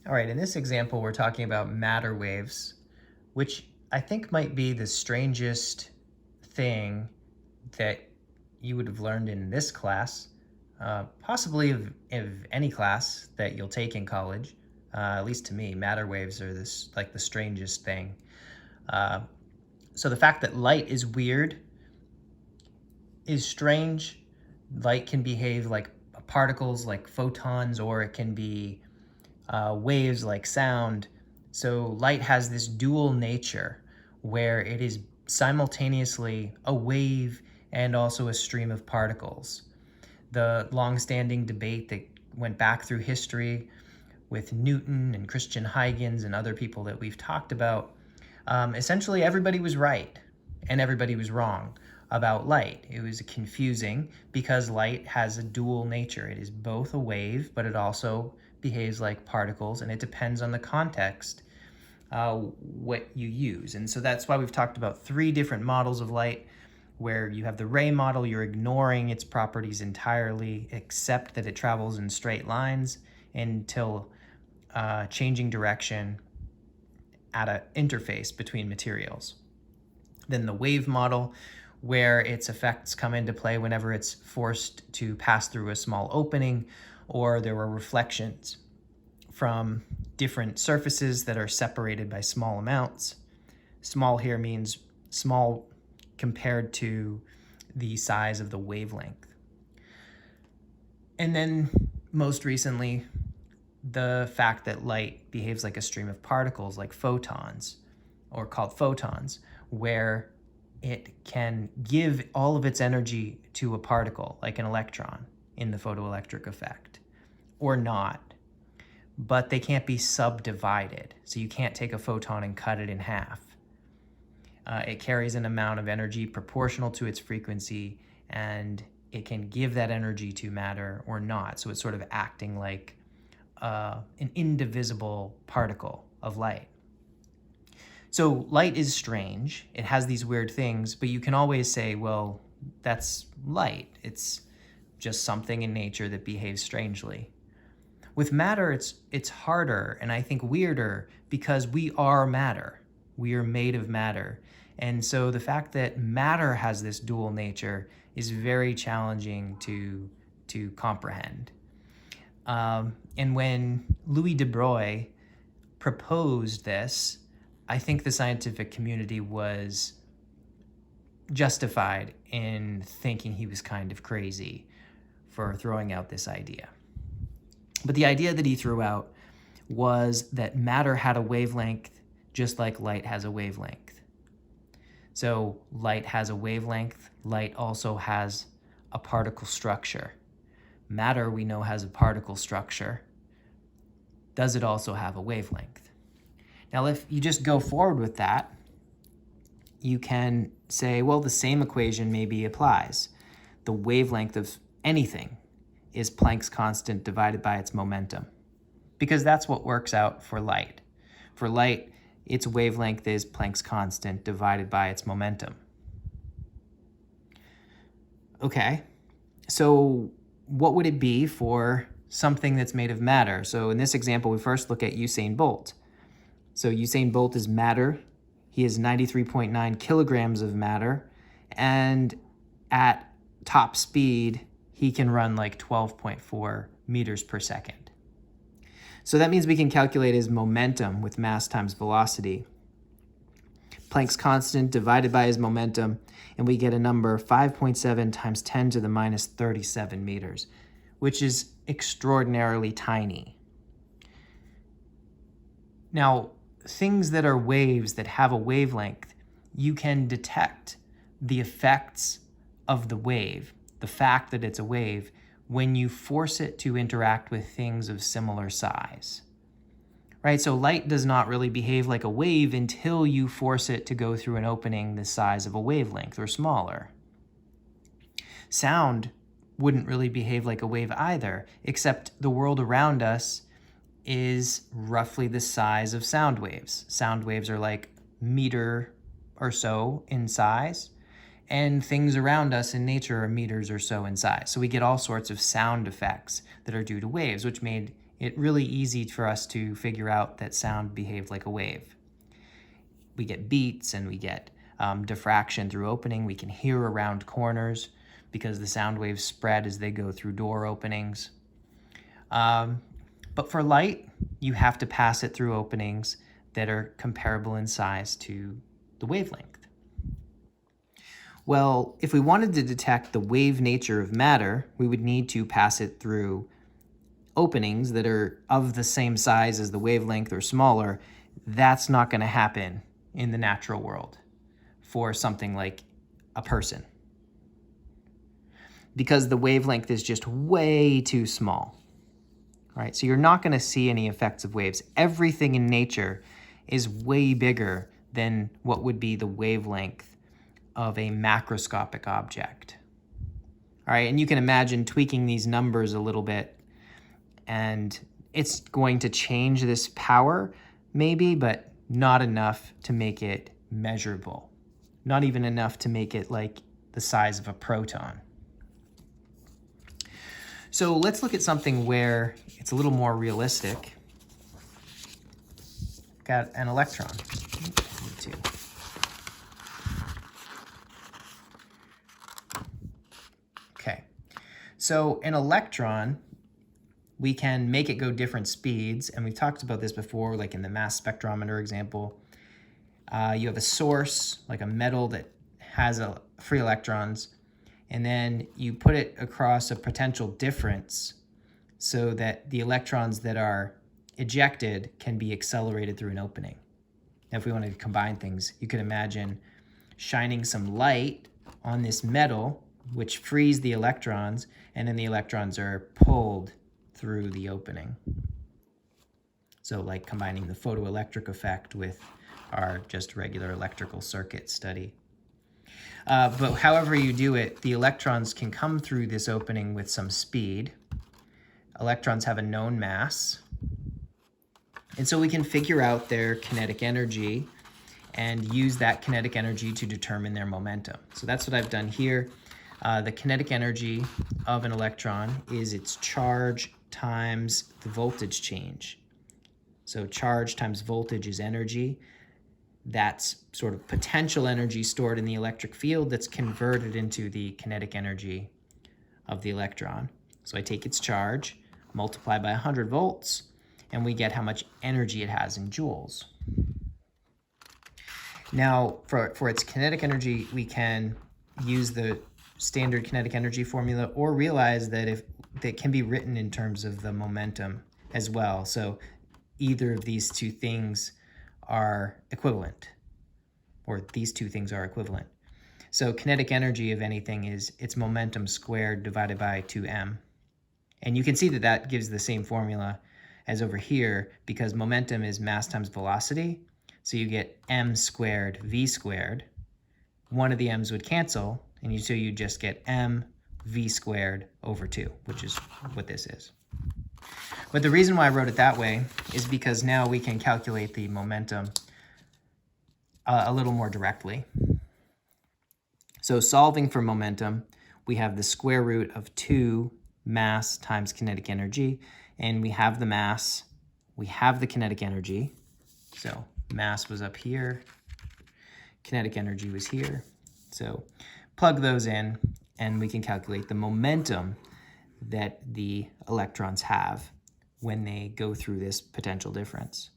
All right, in this example, we're talking about matter waves, which I think might be the strangest thing that you would have learned in this class, possibly of any class that you'll take in college. At least to me, matter waves are this like the strangest thing. Uh, so the fact that light is weird is strange. Light can behave like particles, like photons, or it can be waves like sound. So light has this dual nature where it is simultaneously a wave and also a stream of particles. The long-standing debate that went back through history with Newton and Christian Huygens and other people that we've talked about, essentially everybody was right and everybody was wrong about light. It was confusing because light has a dual nature. It is both a wave, but it also behaves like particles, and it depends on the context what you use. And so that's why we've talked about 3 different models of light, where you have the ray model, you're ignoring its properties entirely, except that it travels in straight lines until changing direction at an interface between materials. Then the wave model, where its effects come into play whenever it's forced to pass through a small opening, or there were reflections from different surfaces that are separated by small amounts. Small here means small compared to the size of the wavelength. And then most recently, the fact that light behaves like a stream of particles, like photons, or called photons, where it can give all of its energy to a particle, like an electron in the photoelectric effect, or not. But they can't be subdivided, so you can't take a photon and cut it in half. It carries an amount of energy proportional to its frequency, and it can give that energy to matter or not. So it's sort of acting like an indivisible particle of light. So light is strange. It has these weird things, but you can always say, well, that's light. It's just something in nature that behaves strangely. With matter, it's harder and I think weirder because we are matter. We are made of matter. And so the fact that matter has this dual nature is very challenging to comprehend. And when Louis de Broglie proposed this, I think the scientific community was justified in thinking he was kind of crazy for throwing out this idea. But the idea that he threw out was that matter had a wavelength just like light has a wavelength. So light has a wavelength. Light also has a particle structure. Matter, we know, has a particle structure. Does it also have a wavelength? Now, if you just go forward with that, you can say, well, the same equation maybe applies. The wavelength of anything is Planck's constant divided by its momentum, because that's what works out for light. For light, its wavelength is Planck's constant divided by its momentum. Okay, so what would it be for something that's made of matter? So in this example, we first look at Usain Bolt. So Usain Bolt is matter. He has 93.9 kilograms of matter, and at top speed, he can run like 12.4 meters per second. So that means we can calculate his momentum with mass times velocity. Planck's constant divided by his momentum, and we get a number 5.7 times 10 to the minus 37 meters, which is extraordinarily tiny. Now, things that are waves that have a wavelength, you can detect the effects of the wave, the fact that it's a wave, when you force it to interact with things of similar size. Right? So light does not really behave like a wave until you force it to go through an opening the size of a wavelength or smaller. Sound wouldn't really behave like a wave either, except the world around us is roughly the size of sound waves. Sound waves are like meter or so in size, and things around us in nature are meters or so in size. So we get all sorts of sound effects that are due to waves, which made it's really easy for us to figure out that sound behaved like a wave. We get beats and we get diffraction through opening. We can hear around corners because the sound waves spread as they go through door openings. But for light, you have to pass it through openings that are comparable in size to the wavelength. Well, if we wanted to detect the wave nature of matter, we would need to pass it through openings that are of the same size as the wavelength or smaller. That's not going to happen in the natural world for something like a person, because the wavelength is just way too small. All right, so you're not going to see any effects of waves. Everything in nature is way bigger than what would be the wavelength of a macroscopic object. All right, and you can imagine tweaking these numbers a little bit, and it's going to change this power, maybe, but not enough to make it measurable. Not even enough to make it like the size of a proton. So let's look at something where it's a little more realistic. Got an electron. Okay, so an electron, we can make it go different speeds, and we've talked about this before, like in the mass spectrometer example. You have a source, like a metal that has free electrons, and then you put it across a potential difference so that the electrons that are ejected can be accelerated through an opening. Now, if we wanted to combine things, you could imagine shining some light on this metal, which frees the electrons, and then the electrons are pulled through the opening. So like combining the photoelectric effect with our just regular electrical circuit study. But however you do it, the electrons can come through this opening with some speed. Electrons have a known mass. And so we can figure out their kinetic energy and use that kinetic energy to determine their momentum. So that's what I've done here. The kinetic energy of an electron is its charge times the voltage change. So charge times voltage is energy. That's sort of potential energy stored in the electric field that's converted into the kinetic energy of the electron. So I take its charge, multiply by 100 volts, and we get how much energy it has in joules. Now, for its kinetic energy, we can use the standard kinetic energy formula, or realize that if that can be written in terms of the momentum as well. So either of these two things are equivalent, or these two things are equivalent. So kinetic energy of anything is its momentum squared divided by 2m. And you can see that that gives the same formula as over here, because momentum is mass times velocity. So you get m squared v squared. One of the m's would cancel, and so you just get m v squared over 2, which is what this is. But the reason why I wrote it that way is because now we can calculate the momentum a little more directly. So solving for momentum, we have the square root of 2 mass times kinetic energy, and we have the mass, we have the kinetic energy. So mass was up here, kinetic energy was here. So plug those in, and we can calculate the momentum that the electrons have when they go through this potential difference.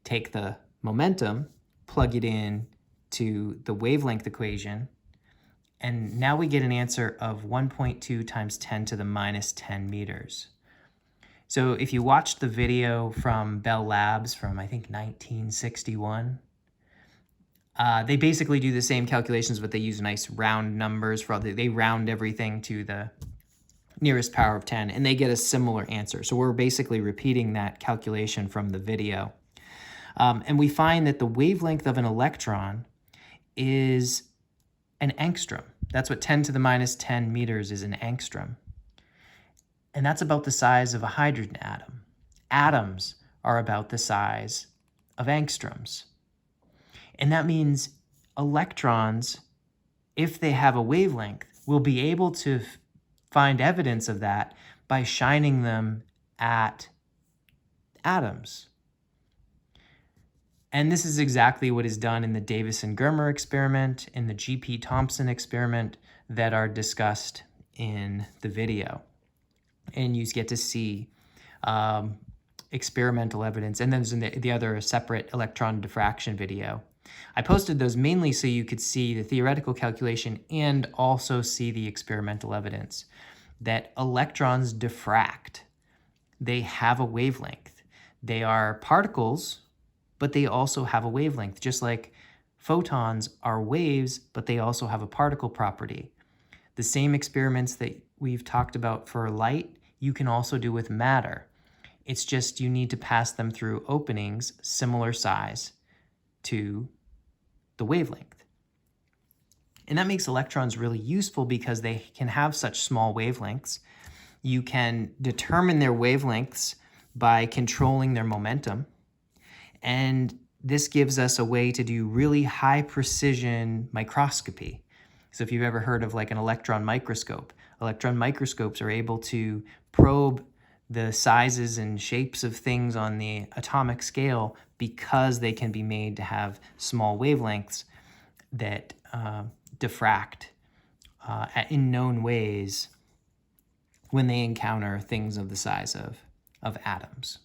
Take the momentum, plug it in to the wavelength equation, and now we get an answer of 1.2 times 10 to the minus 10 meters. So if you watched the video from Bell Labs from, I think, 1961, they basically do the same calculations, but they use nice round numbers. They round everything to the nearest power of 10, and they get a similar answer. So we're basically repeating that calculation from the video. And we find that the wavelength of an electron is an angstrom. That's what 10 to the minus 10 meters is, an angstrom. And that's about the size of a hydrogen atom. Atoms are about the size of angstroms. And that means electrons, if they have a wavelength, will be able to find evidence of that by shining them at atoms. And this is exactly what is done in the Davison-Germer experiment, in the G.P. Thompson experiment that are discussed in the video. And you get to see experimental evidence. And then there's the other separate electron diffraction video. I posted those mainly so you could see the theoretical calculation and also see the experimental evidence that electrons diffract. They have a wavelength. They are particles, but they also have a wavelength, just like photons are waves, but they also have a particle property. The same experiments that we've talked about for light, you can also do with matter. It's just you need to pass them through openings similar size to the wavelength. And that makes electrons really useful because they can have such small wavelengths. You can determine their wavelengths by controlling their momentum. And this gives us a way to do really high precision microscopy. So if you've ever heard of like an electron microscopes are able to probe the sizes and shapes of things on the atomic scale because they can be made to have small wavelengths that diffract in known ways when they encounter things of the size of atoms.